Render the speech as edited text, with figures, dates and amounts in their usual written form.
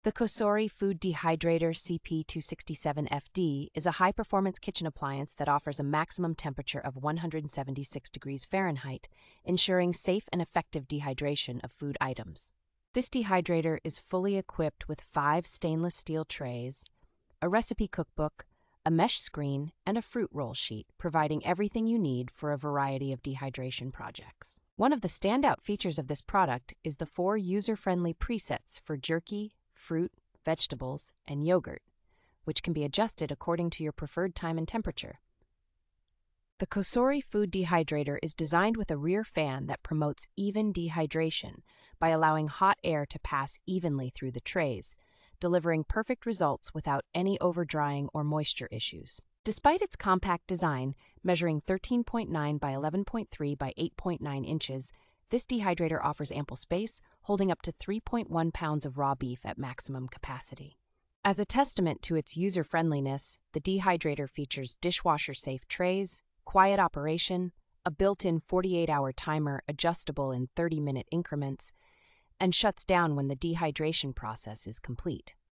The COSORI Food Dehydrator CP267-FD is a high-performance kitchen appliance that offers a maximum temperature of 176 degrees Fahrenheit, ensuring safe and effective dehydration of food items. This dehydrator is fully equipped with 5 stainless steel trays, a recipe cookbook, a mesh screen, and a fruit roll sheet, providing everything you need for a variety of dehydration projects. One of the standout features of this product is the 4 user-friendly presets for jerky, fruit, vegetables, and yogurt, which can be adjusted according to your preferred time and temperature. The COSORI Food Dehydrator is designed with a rear fan that promotes even dehydration by allowing hot air to pass evenly through the trays, delivering perfect results without any overdrying or moisture issues. Despite its compact design, measuring 13.9 by 11.3 by 8.9 inches, this dehydrator offers ample space, holding up to 3.1 pounds of raw beef at maximum capacity. As a testament to its user-friendliness, the dehydrator features dishwasher-safe trays, quiet operation, a built-in 48-hour timer adjustable in 30-minute increments, and shuts down when the dehydration process is complete.